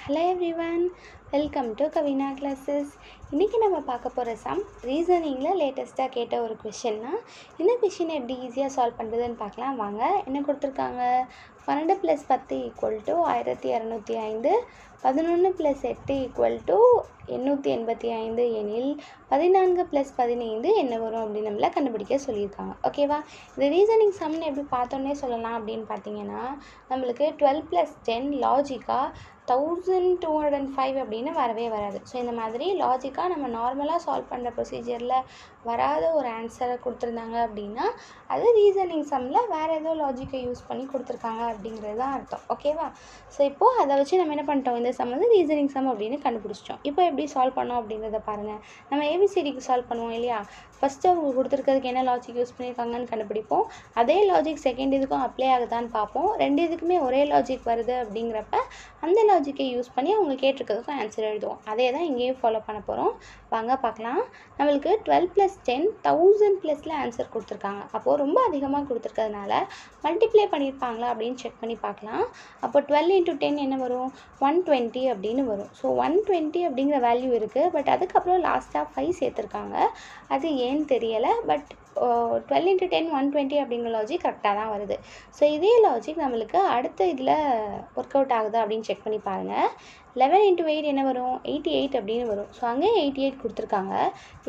Hello everyone, welcome to Kavina classes. இன்றைக்கி நம்ம பார்க்க போகிற சம் ரீசனிங்கில் லேட்டஸ்ட்டாக கேட்ட ஒரு கொஷின்னா இந்த கொஷினை எப்படி ஈஸியாக சால்வ் பண்ணுறதுன்னு பார்க்கலாம் வாங்க. என்ன கொடுத்துருக்காங்க? 12 + 10 = 1205, 11 + 8 = 885 எனில் 14 + 15 என்ன வரும் அப்படின்னு நம்மள கண்டுபிடிக்க சொல்லியிருக்காங்க. ஓகேவா? இந்த ரீசனிங் சம்னு எப்படி பார்த்தோன்னே சொல்லலாம் அப்படின்னு பார்த்தீங்கன்னா, நம்மளுக்கு 12 + 10 லாஜிக்காக 1205 அப்படின்னு வரவே வராது. ஸோ இந்த மாதிரி லாஜிக்காக நம்ம நார்மலாக சால்வ் பண்ணுற ப்ரொசீஜரில் வராத ஒரு ஆன்சரை கொடுத்துருந்தாங்க அப்படின்னா அது ரீசனிங் சம்மில் வேறு ஏதோ லாஜிக்கை யூஸ் பண்ணி கொடுத்துருக்காங்க அப்படிங்கிறது தான் அர்த்தம். ஓகேவா? ஸோ இப்போது அதை வச்சு நம்ம என்ன பண்ணிட்டோம், இந்த சம் வந்து ரீசனிங் சம் அப்படின்னு கண்டுபிடிச்சிட்டோம். இப்போ எப்படி சால்வ் பண்ணோம் அப்படிங்கிறத பாருங்கள். நம்ம ஏபிசிடிக்கு சால்வ் பண்ணுவோம் இல்லையா? ஃபஸ்ட்டு அவங்க கொடுத்துருக்கிறதுக்கு என்ன லாஜிக் யூஸ் பண்ணியிருக்காங்கன்னு கண்டுபிடிப்போம். அதே லாஜிக் செகண்ட் இதுக்கும் அப்ளை ஆகுதான்னு பார்ப்போம். ரெண்டு இதுக்குமே ஒரே லாஜிக் வருது அப்படிங்கிறப்ப அந்த லாஜிக்கை யூஸ் பண்ணி அவங்க கேட்டிருக்கிறதுக்கும் ஆன்சர் எழுதுவோம். அதே தான் இங்கேயும் ஃபாலோ பண்ண போகிறோம். வாங்க பார்க்கலாம். நம்மளுக்கு 12 + 10 1000+ ஆன்சர் கொடுத்துருக்காங்க. அப்போது ரொம்ப அதிகமாக கொடுத்துருக்கிறதுனால மல்டிப்ளை பண்ணியிருப்பாங்களா அப்படின்னு செக் பண்ணி பார்க்கலாம். அப்போ 12 × 10 என்ன வரும்? 120 அப்படின்னு வரும். ஸோ 120 அப்படிங்கிற வேல்யூ இருக்குது. பட் அதுக்கப்புறம் லாஸ்ட்டாக 5 சேர்த்துருக்காங்க. அது ஏன்னு தெரியலை. பட் 12 × 10 120 அப்படிங்கிற லாஜிக் கரெக்டாக தான் வருது. ஸோ இதே லாஜிக் நம்மளுக்கு அடுத்த இதில் ஒர்க் அவுட் ஆகுது அப்படின்னு செக் பண்ணி பாருங்கள். 11 × 8 என்ன வரும்? 88 அப்படின்னு வரும். ஸோ அங்கேயும் 88 கொடுத்துருக்காங்க.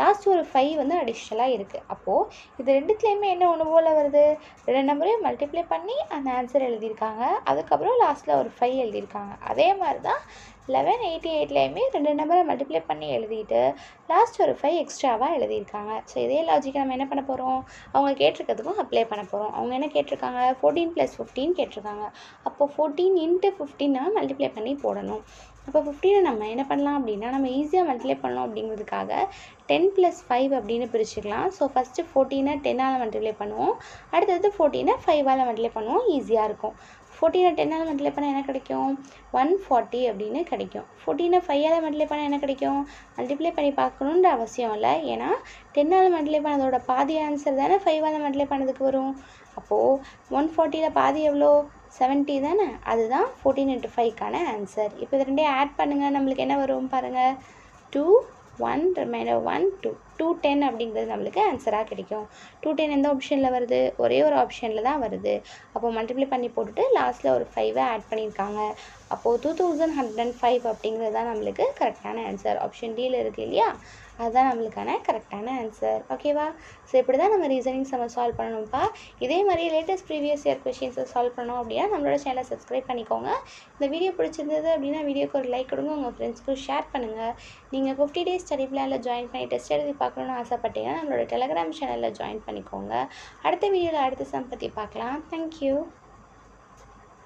லாஸ்ட் ஒரு 5 வந்து அடிஷ்னலாக இருக்குது. அப்போது இது ரெண்டுத்துலேயுமே என்ன ஒன்று போல் வருது? ரெண்டு நம்பரையும் மல்டிப்ளை பண்ணி அந்த ஆன்சர் எழுதியிருக்காங்க. அதுக்கப்புறம் லாஸ்ட்டில் ஒரு 5 எழுதியிருக்காங்க. அதே மாதிரி தான் 1188லேயுமே ரெண்டு நம்பரை மல்டிப்ளை பண்ணி எழுதிட்டு லாஸ்ட் ஒரு 5 எக்ஸ்ட்ராவாக எழுதியிருக்காங்க. ஸோ இதே லாஜிக்கை நம்ம என்ன பண்ண போகிறோம்? அவங்க கேட்டிருக்கிறதுக்கும் அப்ளை பண்ண போகிறோம். அவங்க என்ன கேட்டிருக்காங்க? 14 + 15 கேட்டிருக்காங்க. அப்போது 14 × 15 நம்ம மல்டிப்ளை பண்ணி போடணும். அப்போ 15 நம்ம என்ன பண்ணலாம் அப்படின்னா, நம்ம ஈஸியாக மல்டிப்ளை பண்ணோம் அப்படிங்கிறதுக்காக 10 + 5 அப்படின்னு பிரிச்சுக்கலாம். ஸோ ஃபஸ்ட்டு 14 10ஆல் மல்டிப்ளை பண்ணுவோம். அடுத்தது 14 5ஆல் மல்டிப்ளை பண்ணுவோம். ஈஸியாக இருக்கும். 14 10ஆல் மல்டிப்ளை பண்ணால் என்ன கிடைக்கும்? 140 அப்படின்னு கிடைக்கும். 14 5ஆல் மல்டிப்ளை பண்ணால் என்ன கிடைக்கும்? மல்டிப்ளை பண்ணி பார்க்கணுன்ற அவசியம் இல்லை. ஏன்னா 10ஆல் மல்டிப்ளை பண்ணதோட பாதி ஆன்சர் தானே 5ஆல் மல்டிப்ளை பண்ணதுக்கு வரும். அப்போது 140ல் பாதி எவ்வளோ? 70 தானே? அதுதான் 14 × 5க்கான ஆன்சர். இப்போ இது ரெண்டையும் ஆட் பண்ணுங்கள். நம்மளுக்கு என்ன வரும் பாருங்கள். 2 1 ரிமைண்டர் 1 2 210 அப்படிங்கிறது நம்மளுக்கு ஆன்சராக கிடைக்கும். 210 எந்த ஆப்ஷனில் வருது? ஒரே ஒரு ஆப்ஷனில் தான் வருது. அப்போது மல்டிப்ளை பண்ணி போட்டுட்டு லாஸ்ட்டில் ஒரு 5 ஆட் பண்ணியிருக்காங்க. அப்போது 2105 அப்படிங்கிறது தான் நம்மளுக்கு கரெக்டான ஆன்சர். ஆப்ஷன் டியில் இருக்குது இல்லையா? அதுதான் நம்மளுக்கான கரெக்டான ஆன்சர். ஓகேவா? ஸோ இப்படி தான் நம்ம ரீசனிங் சம் சால்வ் பண்ணணும்ப்பா. இதே மாதிரி லேட்டஸ்ட் ப்ரீவியஸ் இயர் கொஷின்ஸை சால்வ் பண்ணோம் அப்படின்னா நம்மளோட சேனலை சப்ஸ்கிரைப் பண்ணிக்கோங்க. இந்த வீடியோ பிடிச்சிருந்தது அப்படின்னா வீடியோக்கு ஒரு லைக் கொடுங்க. உங்கள் ஃப்ரெண்ட்ஸ்க்கும் ஷேர் பண்ணுங்கள். நீங்கள் 50 டேஸ் ஸ்டடி பிளானில் ஜாயின் பண்ணி டெஸ்ட் எழுதி பார்க்கணுன்னு ஆசைப்பட்டீங்கன்னா நம்மளோட டெலகிராம் சேனலில் ஜாயின் பண்ணிக்கோங்க. அடுத்த வீடியோவில் அடுத்த சம் பற்றி பார்க்கலாம். தேங்க்யூ.